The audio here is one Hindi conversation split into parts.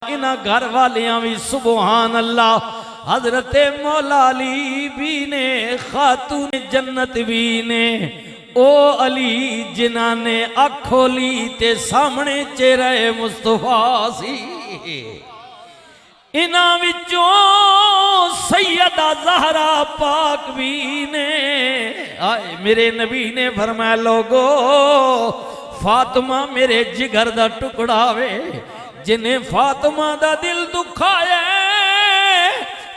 इन्हां घर वालियां भी सुबहान अल्लाह। हजरत मौला अली भी ने, खातून जन्नत भी ने, ओ अली जिन्हां ने अख खोली ते सामने चेहरा मुस्तफा सी। इन्हां विचों सैयदा ज़हरा पाक भी ने। आए मेरे नबी ने फरमाया लोगो फातिमा मेरे जिगर दा टुकड़ा वे, जिन्हें फातिमा दा दिल दुखाया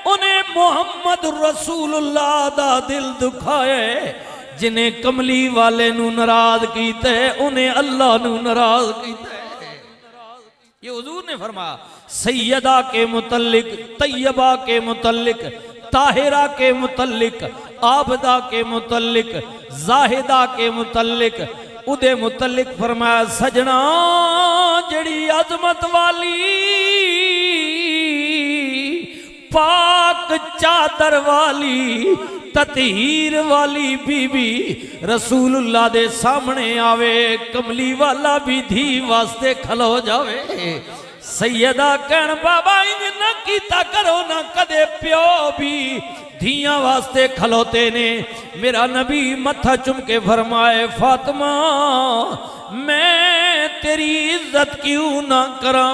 उन्हें मोहम्मद रसूलुल्लाह दा दिल दुखाया। जिन्हें कमली वाले नू नाराज कीते उन्हें अल्लाह नू नाराज कीते। ये हुजूर ने फरमाया सैयदा के मुतल्लिक, तैयबा के मुतल्लिक, ताहिरा के मुतल्लिक, आबदा के मुतल्लिक, जाहिदा के मुतल्लिक, उदे मुतल्लिक फरमाया सजना जड़ी अजमत वाली पाक चादर वाली ततहीर वाली बीबी रसूलुल्लाह दे सामने आवे, कमली वाला भी धी वास्ते खलो जावे। सैयदा कहन बाबा इंज ना कीता करो ना, कदे प्यो भी धियां वास्ते खलोते ने। मेरा नबी मत्था चुम के फरमाए फातिमा मैं तेरी इज्जत क्यों ना करा,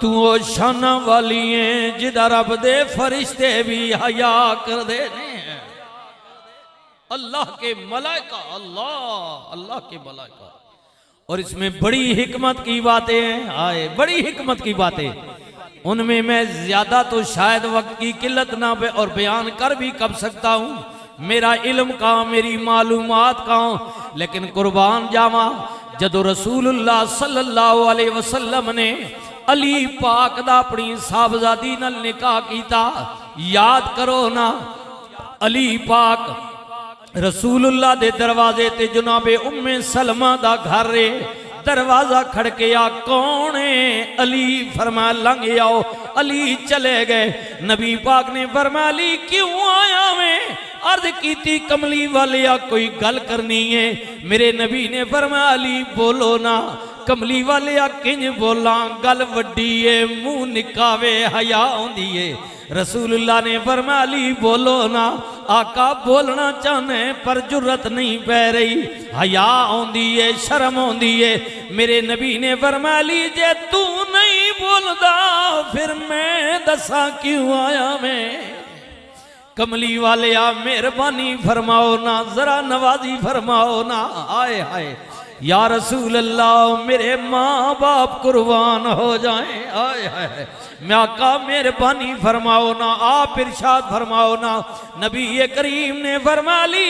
तू ओ शाना वाली है जिदा रब दे फरिश्ते भी हया कर दे ने। अल्लाह के मलाइका, अल्लाह अल्लाह के मलाइका। और इसमें बड़ी हिकमत की बातें हैं, आए बड़ी हिकमत की बातें। उनमें मैं ज्यादा तो शायद वक्त की किल्लत ना और बयान कर भी कब सकता हूँ, मेरा इल्म का मेरी मालूमात का, लेकिन कुर्बान जावा जदों रसूलुल्लाह सल्लल्लाहु अलैहि वसल्लम ने अली पाक दा अपनी साहबजादी नाल निकाह कीता, याद करो ना अली पाक रसूलुल्लाह दे दरवाजे ते जनाबे उम्मे सलमा दा घर रे। दरवाजा खड़किया कौन है? अली फरमाया लंघ आओ। अली चले गए। नबी पाक ने फरमाया अली क्यों आया मैं? अर्ज की कमली वाले कोई गल करनी है। मेरे नबी ने फरमाया अली बोलो ना। कमली वाले किंज बोला, गल वड्डी है मुंह निकावे हया आउंदी है। रसूलुल्लाह ने फरमाया अली बोलो ना। आका बोलना चाहने पर जुर्रत नहीं पै रही, हया आउंदी है, शर्म आउंदी है। मेरे नबी ने फरमाया अली जे तू नहीं बोलदा फिर मैं दसा क्यों आया मैं। कमली वाले मेहरबानी फरमाओ ना, जरा नवाजी फरमाओ ना। आए हाय या रसूल अल्लाह मेरे माँ बाप कुर्बान हो जाएं। आए हाय मैं आका मेहरबानी फरमाओ ना, आप इरशाद फरमाओ ना। नबी ये करीम ने फरमाया ली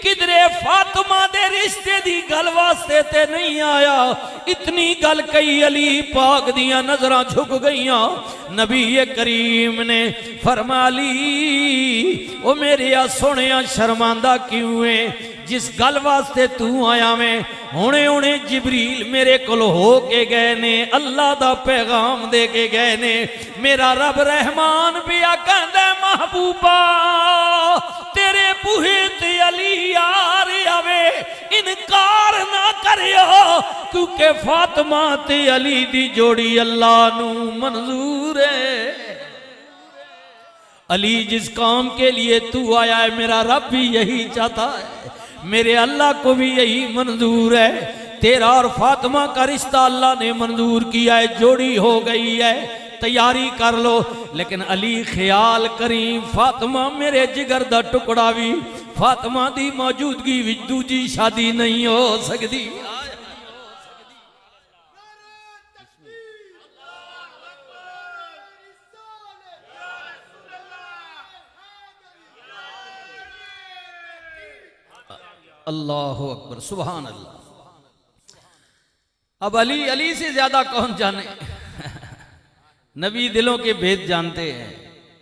किधरे फातिमा दे रिश्ते दी गल वास्ते ते नहीं आया। इतनी गल कही अली पाक दिया नजरां झुक गईयां। नबी ये करीम ने फरमाया ली ओ मेरे सोहणिया शर्मांदा क्यों है? जिस गल वास्ते तू आया मैं हुणे हुणे जिबरील मेरे कोल हो के गए ने, अल्लाह दा पैगाम दे के गए ने। मेरा रब रहमान भी कहंदा महबूबा तेरे बूहे ते अली यार आवे, इनकार ना करियो क्योंकि फातिमा ते अली दी जोड़ी अल्लाह नू मंजूर है। अली जिस काम के लिए तू आया है मेरा रब भी यही चाहता है, मेरे अल्लाह को भी यही मंजूर है। तेरा और फातिमा का रिश्ता अल्लाह ने मंजूर किया है, जोड़ी हो गई है, तैयारी कर लो। लेकिन अली ख्याल करी फातिमा मेरे जिगर दा टुकड़ा भी, फातिमा दी मौजूदगी विच दूजी शादी नहीं हो सकती। अल्लाहु अकबर सुभान अल्लाह। अब अली अली से ज्यादा कौन जाने? नबी दिलों के भेद जानते हैं।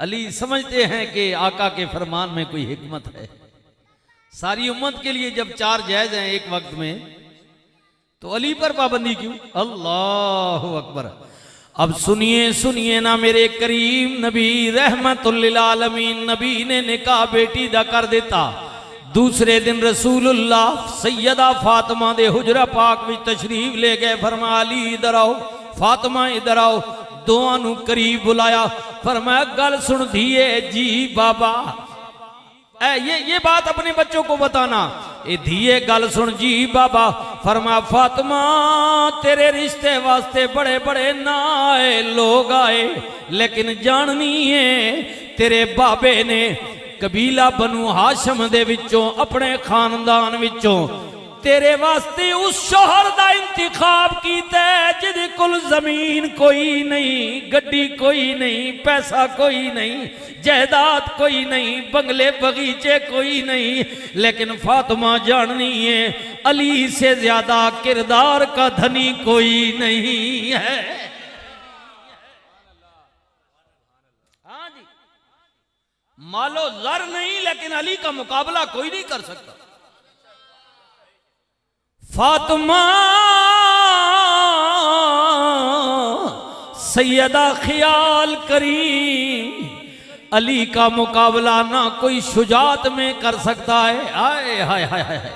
अली समझते हैं कि आका के फरमान में कोई हिकमत है। सारी उम्मत के लिए जब चार जायज हैं एक वक्त में तो अली पर पाबंदी क्यों? अल्लाहु अकबर। अब सुनिए सुनिए ना मेरे करीम नबी रहमतुल लिल आलमीन नबी ने निकाह बेटी दा कर देता। दूसरे दिन रसूलुल्लाह सैयदा फातिमा दे हुजरा पाक में तशरीफ ले गए। फरमाया अली इधर आओ, फातिमा इधर आओ। दोवां नूं करीब बुलाया, फरमाया गल सुन धीए जी बाबा, ये बात अपने बच्चों को बताना, ये धीए गल सुन जी बाबा। फरमाया फातिमा तेरे रिश्ते वास्ते बड़े बड़े ना आए लोग आए, लेकिन जाननी है तेरे बाबे ने कबीला बनु हाशम दे विचों अपने खानदान विचों तेरे वास्ते उस शोहर दा इंतखाब कीता जिहदे कोल जमीन कोई नहीं, गड्डी कोई नहीं, पैसा कोई नहीं, जायदाद कोई नहीं, बंगले बगीचे कोई नहीं, लेकिन फातिमा जाननी है अली से ज्यादा किरदार का धनी कोई नहीं है। हाँ जी, मालो जर नहीं, लेकिन अली का मुकाबला कोई नहीं कर सकता। फातिमा सैयदा ख्याल करी, अली का मुकाबला ना कोई शुजात में कर सकता है, आए हाय हाय हाय,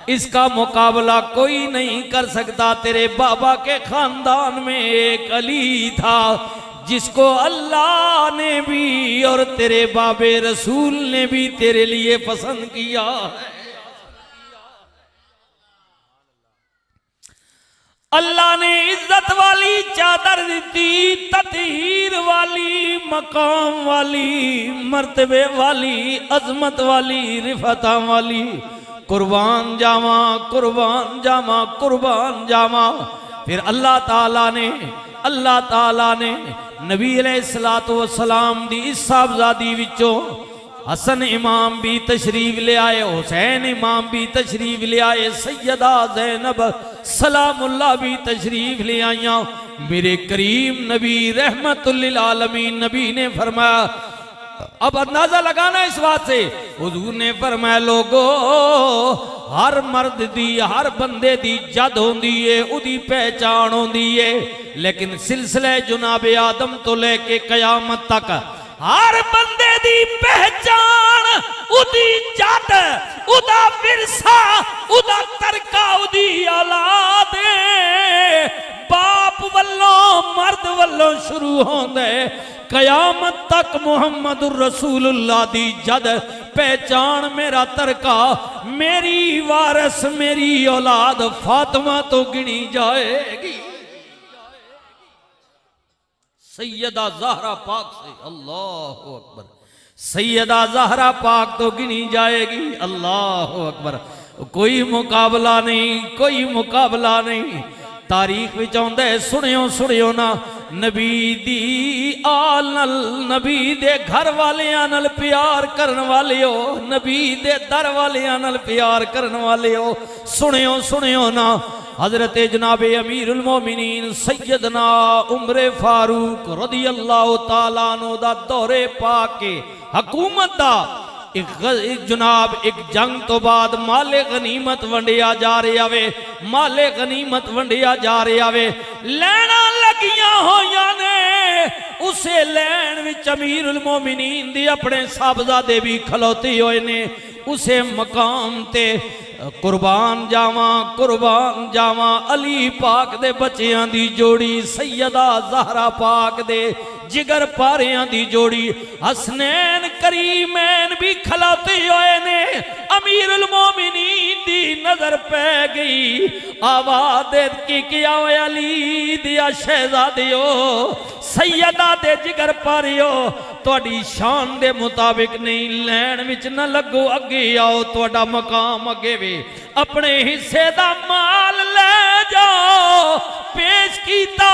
इसका मुकाबला कोई नहीं कर सकता। तेरे बाबा के खानदान में एक अली था जिसको अल्लाह ने भी और तेरे बाबे रसूल ने भी तेरे लिए पसंद किया है। अल्लाह ने इज्जत वाली चादर दी, ततीर वाली, मकाम वाली, मर्तबे वाली, अजमत वाली, रिफता वाली। कुर्बान जावा कुर्बान जावा कुर्बान जावा। फिर अल्लाह ताला ने नबी अलैहिस्सलातु वस्सलाम दी इस साहबजादी विचों हसन इमाम भी तशरीफ ले आए, हुसैन इमाम भी तशरीफ ले आए, सैयदा ज़ैनब सलामुल्लाह भी तशरीफ ले आईया। मेरे करीम नबी रहमतुल लिल आलमीन नबी ने फरमाया, अब अंदाजा लगाना इस बात से, हुजूर ने फरमाया लोगो हर मर्द दी हर बंदे दी जद होंदी है, उदी पहचान होंदी है, लेकिन सिलसिले जुनाबे आदम तो लेके कयामत तक हर बंदे दी पहचान, उदी जद, उदा विरसा, उदा तरका, उदी औलाद बाप वल्लों मर्द वल्लों शुरू होंदे, कयामत तक मुहम्मदुर रसूलुल्लाह दी जद पहचान, मेरा तरका, मेरी वारस, मेरी औलाद फातिमा तो गिनी जाएगी। सैयदा ज़हरा पाक से, अल्लाह अकबर, सैयदा ज़हरा पाक तो गिनी जाएगी। अल्लाह अकबर, कोई मुकाबला नहीं, कोई मुकाबला नहीं। तारीख विच आउंदा है, सुनियो ना, नबी दी आल नल, नबी दे घर वालियां नल प्यार करन वाले हो, नबी दे दर वालियां नल प्यार करन वाले हो। सुनियो ना, हजरत जनाबे अमीरुल मोमिनीन सैयदना उमरे फारूक रदियल्लाहु ताला अन्हु दा दौरे पाके हुकूमत दा एक जनाब एक जंग तो बाद माले गनीमत वंडिया जा रहा वे, माले गनीमत वंडिया जा रहा वे, लैना लगियां होइयां ने, उसे लैन विच अमीरुल मोमिनीन दी अपने साहबजादे भी खलोते होए ने, उसे मकाम ते कुर्बान जावा अली पाक दे बच्चियां दी जोड़ी, सैयदा ज़हरा पाक दे जिगर पारियां दी जोड़ी, हसनैन करीमैन भी खलोते होए ने। अमीरुल मोमिनीन दी नजर पै गई, आवाज़ की क्या अली दिया शहजादियो, सैयदा दे जिगर पारियो, तुहाडी शान दे मुताबिक नहीं, लैन विच न लगो, अगे आओ, तुहाडा मकाम अगे वे, अपने हिस्से दा माल ले जाओ। पेश कीता,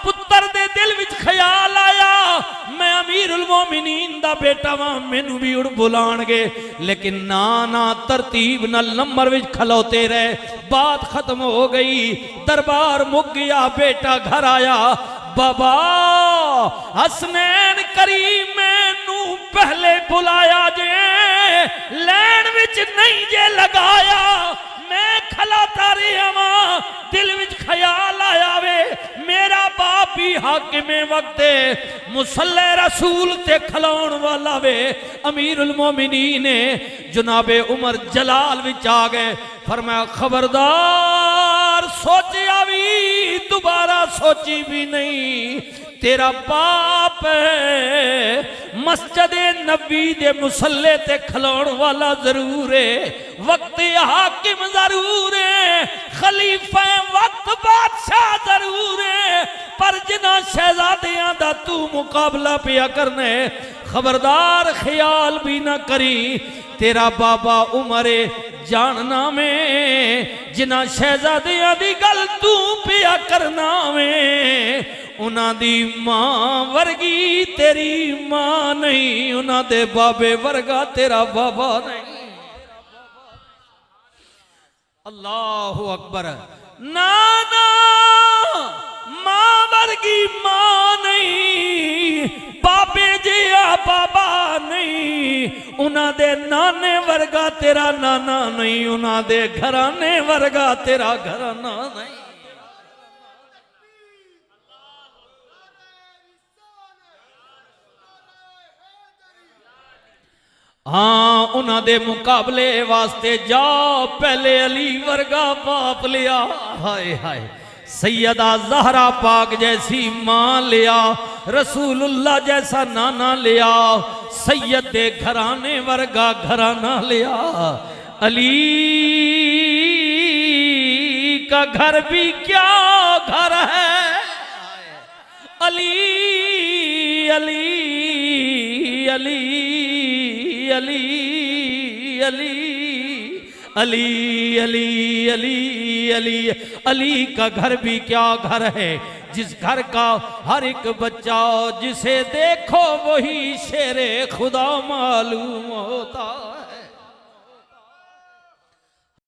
पुत्र दे दिल विच ख्याल आया, मैं अमीरुल मोमिनीन दा बेटा वां, मैनू भी उड़ बुलाणगे, लेकिन ना तरतीब न नंबर विच खलोते रहे। बात खत्म हो गई, दरबार मुक गया, बेटा घर आया, बाबा हसनैन करीम मैनू पहले बुलाया जे, लैन विच नहीं जे लगाया, मैं खलाता रहा वां, दिल विच ख्याल आया वे, मेरा बाप भी हाकिमे वक्ते मुसल्ले रसूल ते खलाउण वाला वे। अमीरुल मोमिनीन ने जनाबे उमर जलाल विच आ गए, फरमाया खबरदार, सोचिया भी दोबारा सोची भी नहीं, तेरा बाप मस्जिद नबी दे मुसल्ले ते खलोण वाला जरूर है, वक्त हाकिम जरूर है, खलीफा वक्त बादशाह जरूर है, पर जिन्हां शहजादियां दा तू मुकाबला पिया करने, खबरदार ख्याल भी ना करी तेरा बाबा उमरे जानना में जिन्हां शहजादियां दी गल तू पिया करना में, उन्हां दी मां वर्गी तेरी मां नहीं, उन्हां दे बाबे वर्गा तेरा बाबा नहीं। अल्लाहु अकबर। ना ना मां वर्गी मां नहीं, बाबे जिया बाबा नहीं, उन्हां दे नाने वर्गा तेरा नाना नहीं, उन्हां दे घराने वर्गा तेरा घराना नहीं। हाँ उन्हां दे मुकाबले वास्ते जाओ, पहले अली वर्गा बाप लिया, हाय हाय सैयदा ज़हरा पाक जैसी माँ लिया, रसूलुल्लाह जैसा नाना लिया, सैयद दे घराने वर्गा घराना लिया। अली का घर भी क्या घर है, अली अली अली अली अली अली अली अली अली अली का घर भी क्या घर है, जिस घर का हर एक बच्चा जिसे देखो वही शेरे खुदा मालूम होता है।